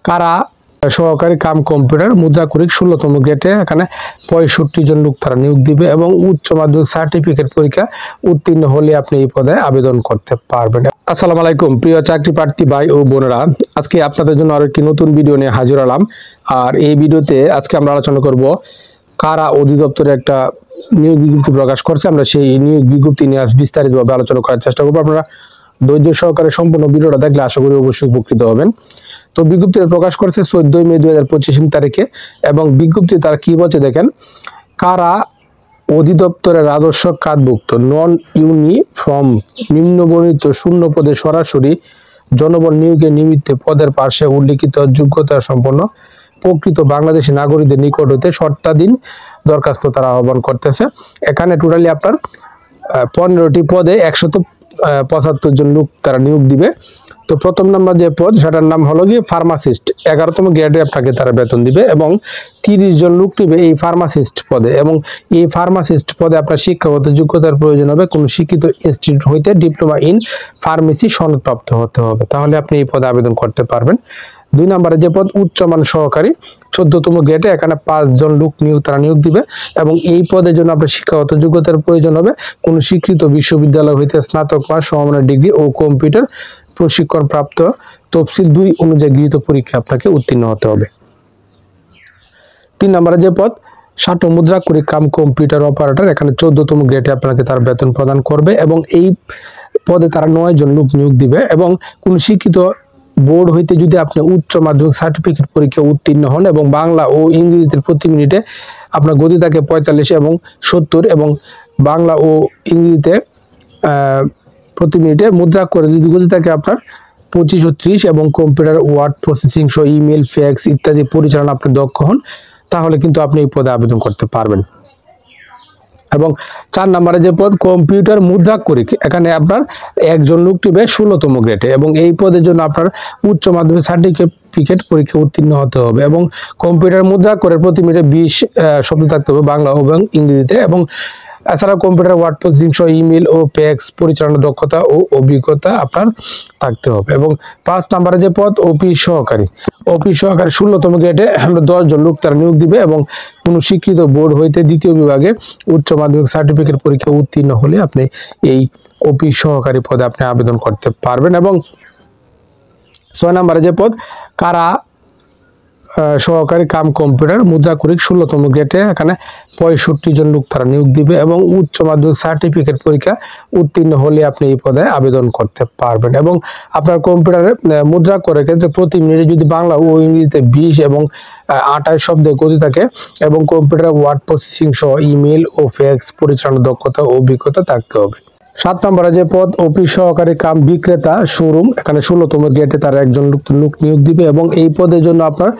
কারা সহকারী cum computer মুদ্রাক্ষরিক 16তম গ্রেডে এখানে 65 জন লোক তারা নিয়োগ দিবে এবং উচ্চ মাধ্যমিক সার্টিফিকেট পরীক্ষা উত্তীর্ণ হলে আপনি এই পদে আবেদন করতে পারবেন। আসসালামু আলাইকুম প্রিয় চাকরি প্রার্থী ভাই ও বোনেরা, আজকে আপনাদের জন্য আরো একটি নতুন ভিডিও নিয়ে হাজির হলাম। আর এই ভিডিওতে আজকে আমরা আলোচনা করব কারা অধিদপ্তরে একটা নিয়োগ বিজ্ঞপ্তি প্রকাশ করছে। আমরা সেই নিয়োগ বিজ্ঞপ্তি নিয়ে বিস্তারিতভাবে আলোচনা করার চেষ্টা করবো। আপনারা ধৈর্য সহকারে সম্পূর্ণ ভিডিওটা দেখলে আশা করি অবশ্যই উপকৃত হবেন। তো বিজ্ঞপ্তিটা প্রকাশ করেছে 14 মে 2025 তারিখে এবং বিজ্ঞপ্তি তারা কি বলছে দেখেন, কারা অধিদপ্তরের রাজস্ব খাতভুক্ত নন ইউনিফর্ম নিম্নবর্ণিত শূন্য পদে সরাসরি জনবল নিয়োগের নিমিত্তে পদের পাশে উল্লিখিত যোগ্যতা সম্পন্ন প্রকৃত বাংলাদেশী নাগরিকদের নিকট হতে শর্তাধীন দরখাস্ত তারা আহ্বান করতেছে। এখানে টোটালি আপনার 15টি পদে 175 জন লোক তারা নিয়োগ দিবে। তো প্রথম নাম্বার যে পদ সেটার নাম হলো গিয়ে ফার্মাসিস্ট, 11তম গ্রেডে আপনাকে তারা বেতন দিবে এবং 30 জন লোক নিবে এই ফার্মাসিস্ট পদে। এবং এই ফার্মাসিস্ট পদে আপনার শিক্ষাগত যোগ্যতার প্রয়োজন হবে, কোন শিক্ষিত ইনস্টিটিউট হইতে ডিপ্লোমা ইন ফার্মেসি সনদপ্রাপ্ত হতে হবে, তাহলে আপনি এই পদে আবেদন করতে পারবেন। 2 নম্বরে যে পদ উচ্চমান সহকারী 14তম গ্রেডে এখানে 5 জন লোক তারা নিয়োগ দিবে এবং এই পদের জন্য আপনার শিক্ষাগত যোগ্যতার প্রয়োজন হবে, কোন স্বীকৃত বিশ্ববিদ্যালয় হইতে স্নাতক পাস সমমানের ডিগ্রি ও কম্পিউটার প্রশিক্ষণ প্রাপ্ত তফসিল 2 অনুযায়ী গৃহীত পরীক্ষা আপনাকে উত্তীর্ণ হতে হবে। 3 নম্বরে যে পদ ষাট মুদ্রাক্ষরিক কাম কম্পিউটার অপারেটর, এখানে 14তম গ্রেডে আপনাকে তার বেতন প্রদান করবে এবং এই পদে তারা 9 জন লোক নিয়োগ দিবে এবং কোন শিক্ষিত বোর্ড হইতে যদি আপনি উচ্চ মাধ্যমিক সার্টিফিকেট পরীক্ষা উত্তীর্ণ হন এবং বাংলা ও ইংরেজিতে প্রতি মিনিটে আপনার গতি থাকে 45 এবং 70 এবং বাংলা ও ইংরেজিতে প্রতি মিনিটে মুদ্রাক্ষরে যদি গতি থাকে আপনার 25 ও 30 এবং কম্পিউটার ওয়ার্ড প্রসেসিং সহ ইমেল ফ্যাক্স ইত্যাদি পরিচালনা আপনি দক্ষ হন, তাহলে কিন্তু আপনি এই পদে আবেদন করতে পারবেন। এবং 4 নম্বরে যে পদ কম্পিউটার মুদ্রাক্ষরিক, এখানে আপনার 1 জন লোক নিবে 16তম গ্রেডে এবং এই পদের জন্য আপনার উচ্চ মাধ্যমিক সার্টিফিকেট পরীক্ষা উত্তীর্ণ হতে হবে এবং কম্পিউটার মুদ্রাক্ষরের প্রতি মিনিটে 20 শব্দ থাকতে হবে বাংলা এবং ইংরেজিতে এবং এছাড়া কম্পিউটার ওয়ার্ড প্রসেসিং সহ ইমেল ও ফ্যাক্স পরিচালনা দক্ষতা ও অভিজ্ঞতা আপনার থাকতে হবে। এবং 5 নম্বরে যে পদ অফিস সহকারী 16তম গ্রেডে 10 জন লোক তারা নিয়োগ দিবে এবং কোন শিক্ষিত বোর্ড হইতে দ্বিতীয় বিভাগে উচ্চ মাধ্যমিক সার্টিফিকেট পরীক্ষা উত্তীর্ণ হলে আপনি এই অফিস সহকারী পদে আপনি আবেদন করতে পারবেন। এবং 6 নম্বরে যে পদ কারা সহকারী কাম কম্পিউটার মুদ্রাক্ষরিক 16তম গ্রেডে এখানে 65 জন লোক তারা নিয়োগ দিবে এবং উচ্চ মাধ্যমিক সার্টিফিকেট পরীক্ষা উত্তীর্ণ হলে আপনি এই পদে আবেদন করতে পারবেন। এবং আপনার কম্পিউটারে মুদ্রাক্ষরের ক্ষেত্রে প্রতি মিনিটে যদি বাংলা ও ইংরেজিতে 20 এবং 28 শব্দের গতি থাকে এবং কম্পিউটার ওয়ার্ড প্রসেসিং সহ ইমেল ও ফ্যাক্স পরিচালনা দক্ষতা ও অভিজ্ঞতা থাকতে হবে। 7 নম্বরে যে পদ অফিস সহকারী কাম বিক্রেতা শোরুম, এখানে 16তম গ্রেডে তারা 1 জন লোক নিয়োগ দিবে এবং এই পদের জন্য আপনার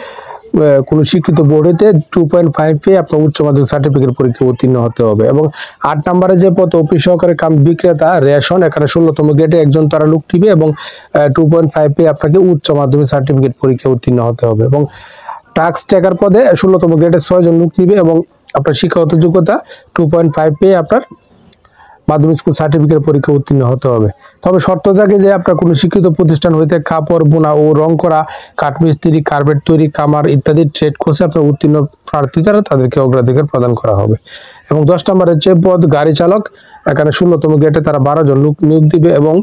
কোন শিক্ষিত বোর্ড হইতে 2.5 পেয়ে আপনার উচ্চ মাধ্যমিক সার্টিফিকেট পরীক্ষা উত্তীর্ণ হতে হবে। এবং 8 নম্বরে যে পদ অফিস সহকারী কাম বিক্রেতা রেশন, এখানে 16তম গ্রেডে 1 জন তারা লোক নিবে এবং 2.5 পেয়ে আপনাকে উচ্চ মাধ্যমিক সার্টিফিকেট পরীক্ষা উত্তীর্ণ হতে হবে। এবং ট্যাক্স টেকার পদে 16তম গ্রেডে 6 জন লোক নিবে এবং আপনার শিক্ষাগত যোগ্যতা 2.5 পেয়ে আপনার মাধ্যমিক স্কুল সার্টিফিকেট পরীক্ষা উত্তীর্ণ হতে হবে। তবে শর্ত থাকে যে আপনার কোনো শিক্ষিত প্রতিষ্ঠান হইতে কাপড় বোনা ও রং করা, কাঠমিস্ত্রি, কার্পেট তৈরি, কামার ইত্যাদি ট্রেড কোর্সে আপনার উত্তীর্ণ প্রার্থী যারা তাদেরকে অগ্রাধিকার প্রদান করা হবে। এবং 10 নম্বরের যে পদ গাড়ি চালক, এখানে 16তম গ্রেডে তারা 12 জন লোক নিয়োগ দিবে এবং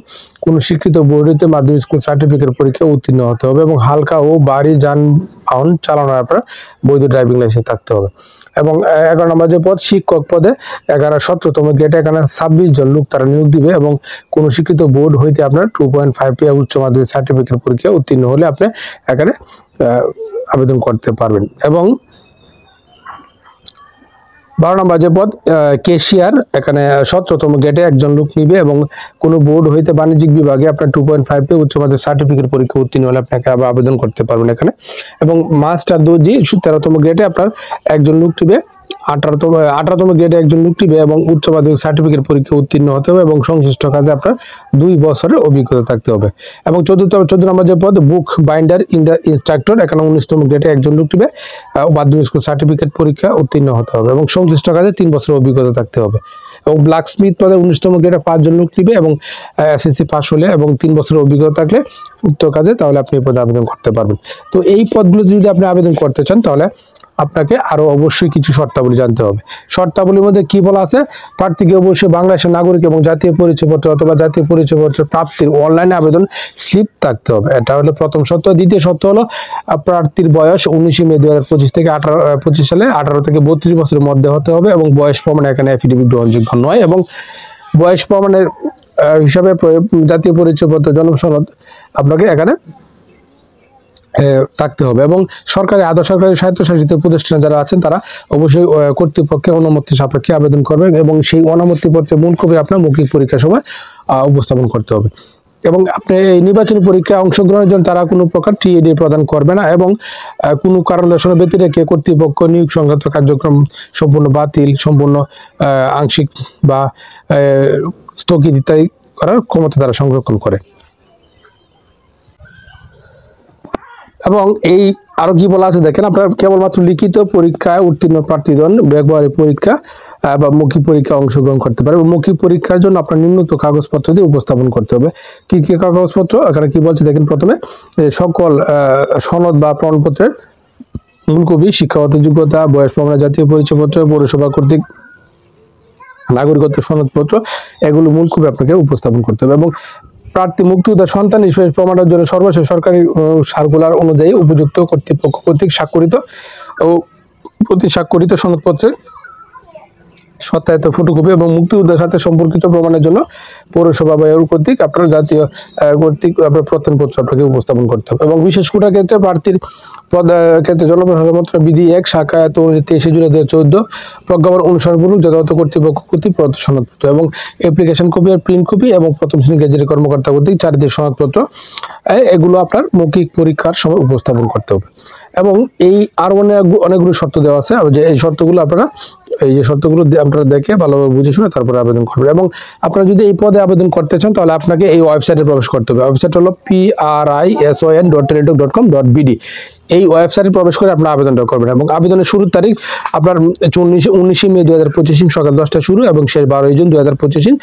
কোন শিক্ষিত বোর্ড হইতে মাধ্যমিক স্কুল সার্টিফিকেট পরীক্ষা উত্তীর্ণ হতে হবে এবং হালকা ও ভারী যানবাহন চালানোর আপনার বৈধ ড্রাইভিং লাইসেন্স থাকতে হবে। এবং 11 নম্বর যে পদ শিক্ষক পদে 17তম গ্রেডে এখানে 26 জন লোক তারা নিয়োগ দিবে এবং কোন শিক্ষিত বোর্ড হইতে আপনার 2.5 পেয়ে উচ্চ মাধ্যমিক সার্টিফিকেট পরীক্ষা উত্তীর্ণ হলে আপনি এখানে আবেদন করতে পারবেন। এবং 12 নম্বর যে পদ ক্যাশিয়ার, এখানে 17তম গ্রেডে 1 জন লোক নিবে এবং কোন বোর্ড হইতে বাণিজ্যিক বিভাগে আপনার 2.5 পেয়ে উচ্চ মাধ্যমিক সার্টিফিকেট পরীক্ষা উত্তীর্ণ হলে আপনাকে আবেদন করতে পারবেন এখানে। এবং মাস্টার দর্জি 13তম গ্রেডে আপনার 1 জন লোক নিবে 18তম গ্রেডে একজন লোক নিবে এবং উচ্চ মাধ্যমিক সার্টিফিকেট পরীক্ষা উত্তীর্ণ হতে হবে এবং সংশ্লিষ্ট কাজে আপনার 2 বছরের অভিজ্ঞতা থাকতে হবে। এবং 14 নম্বর যে পদ বুক বাইন্ডার ইনস্ট্রাক্টর, এখানে 19তম গ্রেডে একজন লোক নিবে, মাধ্যমিক স্কুল সার্টিফিকেট পরীক্ষা উত্তীর্ণ হতে হবে এবং সংশ্লিষ্ট কাজে 3 বছরের অভিজ্ঞতা থাকতে হবে। এবং ব্ল্যাক স্মিথ পদে 19তম গ্রেডে 5 জন লোক নিবে এবং এসএসসি পাস হলে এবং 3 বছরের অভিজ্ঞতা থাকলে উক্ত কাজে, তাহলে আপনি এই পদে আবেদন করতে পারবেন। তো এই পদগুলোতে যদি আপনি আবেদন করতে চান তাহলে আপনাকে আরো অবশ্যই কিছু শর্তাবলী জানতে হবে। শর্তাবলীর মধ্যে কি বলা আছে, প্রার্থীকে অবশ্যই বাংলাদেশের নাগরিক এবং জাতীয় পরিচয়পত্র অথবা জাতীয় পরিচয়পত্র প্রাপ্তির অনলাইনে আবেদন স্লিপ থাকতে হবে। এটা হলো প্রথম শর্ত। দ্বিতীয় শর্ত হলো প্রার্থীর বয়স 19 মে 2025 থেকে 25 সালে 18 থেকে 32 বছরের মধ্যে হতে হবে এবং বয়স প্রমাণে এখানে এফিডেভিট গ্রহণযোগ্য নয় এবং বয়স প্রমাণের হিসাবে জাতীয় পরিচয়পত্র জন্ম সনদ আপনাকে এখানে থাকতে হবে। এবং সরকারি আধা সরকারি স্বায়ত্তশাসিত প্রতিষ্ঠান যারা আছেন তারা অবশ্যই কর্তৃপক্ষের অনুমতি সাপেক্ষে আবেদন করবেন এবং সেই অনুমতি পত্রের মূল কপি আপনার মৌখিক পরীক্ষার সময় উপস্থাপন করতে হবে। এবং আপনি এই নির্বাচনী পরীক্ষায় অংশগ্রহণের জন্য তারা কোনো প্রকার টিএডি প্রদান করবে না এবং কোনো কারণ দর্শানো ব্যতি রেখে কর্তৃপক্ষ নিয়োগ সংক্রান্ত কার্যক্রম সম্পূর্ণ বাতিল, সম্পূর্ণ আংশিক বা স্থগিত ইত্যাদি করার ক্ষমতা তারা সংরক্ষণ করে। এবং এই আরো কি বলা আছে দেখেন, আপনার কেবলমাত্র লিখিত পরীক্ষায় উত্তীর্ণ প্রার্থীগণ ব্যবহারিক পরীক্ষা বা মৌখিক পরীক্ষা অংশগ্রহণ করতে পারে। মৌখিক পরীক্ষার জন্য আপনার নিম্নোক্ত কাগজপত্র দিয়ে উপস্থাপন করতে হবে। কি কি কাগজপত্র এখানে কি বলছে দেখেন, প্রথমে সকল সনদ বা প্রমাণপত্রের মূল কপি, শিক্ষাগত যোগ্যতা, বয়স প্রমাণ, জাতীয় পরিচয়পত্র, পৌরসভা কর্তৃক নাগরিকত্ব সনদপত্র, এগুলো মূল কপি আপনাকে উপস্থাপন করতে হবে। এবং প্রার্থী মুক্তিযোদ্ধা সন্তান হিসেবে প্রমাণের জন্য সর্বশেষ সরকারি সার্কুলার অনুযায়ী উপযুক্ত কর্তৃপক্ষ কর্তৃক স্বাক্ষরিত ও প্রতি স্বাক্ষরিত সনদপত্রের সত্যায়িত ফটোকপি এবং মুক্তিযোদ্ধার সাথে সম্পর্কিত প্রমাণের জন্য পৌরসভা বা কর্তৃক আপনার জাতীয় কর্তৃক আপনার প্রত্যয়নপত্র আপনাকে উপস্থাপন করতে হবে। এবং বিশেষ কোটা ক্ষেত্রে প্রার্থীর ক্ষেত্রে জনপ্রশাসন বিধি 1 শাখা 23 জুলাই 2014 প্রজ্ঞাপন অনুসরণপূর্বক যথাযথ কর্তৃপক্ষ কর্তৃক প্রদত্ত সনদপত্র এবং অ্যাপ্লিকেশন কপি আর প্রিন্ট কপি এবং প্রথম শ্রেণী গেজেটের কর্মকর্তা কর্তৃক চারিদিক সনদপত্র, এগুলো আপনার মৌখিক পরীক্ষার সময় উপস্থাপন করতে হবে। এবং এই আর অনেকগুলো শর্ত দেওয়া আছে, যে এই শর্তগুলো আপনারা দেখে ভালোভাবে বুঝে শুনে তারপরে আবেদন করবেন। এবং আপনারা যদি এই পদে আবেদন করতে চান তাহলে আপনাকে এই ওয়েবসাইটে প্রবেশ করতে হবে। ওয়েবসাইট হলো prison.teletalk.com.bd। এই ওয়েবসাইটে প্রবেশ করে আপনার আবেদনটা করবেন এবং আবেদনের শুরুর তারিখ আপনার 19 মে 2025 সকাল 10টায় শুরু এবং শেষ 12 জুন 2025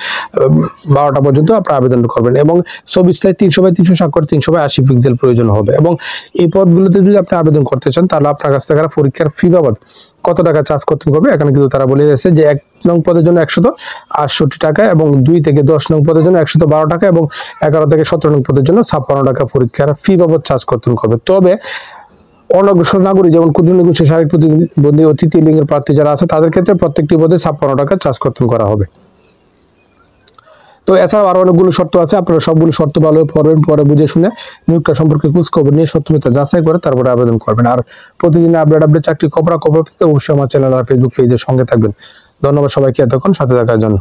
12টা পর্যন্ত আপনার আবেদন করবেন। এবং ছবির সাইজ 300x300 স্বাক্ষর 300x80 পিক্সেল প্রয়োজন হবে। এবং এই পদগুলোতে যদি আপনি আবেদন করতে চান তাহলে আপনার কাছ থেকে পরীক্ষার ফি বাবদ কত টাকা চার্জ করতে হবে এখানে কিন্তু তারা বলে দিয়েছে যে 1 নং পদের জন্য 168 টাকা এবং 2 থেকে 10 নং পদের জন্য 112 টাকা এবং 11 থেকে 17 নং পদের জন্য 56 টাকা পরীক্ষার ফি বাবদ চার্জ করতে হবে। তবে অনগ্রসর নাগরিক যেমন ক্ষুদ্র নিগোষ্ঠী, শারীরিক প্রতিবন্ধী ও তৃতীয় লিঙ্গের প্রার্থী যারা আছে তাদের ক্ষেত্রে প্রত্যেকটি পদে 56 টাকা চার্জ করতে করা হবে। তো এছাড়াও আরো অনেকগুলো শর্ত আছে, আপনারা সবগুলো শর্ত ভালোভাবে পড়বেন, পরে বুঝে শুনে নিয়োগটা সম্পর্কে খোঁজ খবর নিয়ে সত্যমিথ্যা যাচাই করে তারপরে আবেদন করবেন। আর প্রতিদিন আপডেট চাকরি খবর পেতে অবশ্যই আমার চ্যানেল আর ফেসবুক পেজের সঙ্গে থাকবেন। ধন্যবাদ সবাইকে এতক্ষণ সাথে থাকার জন্য।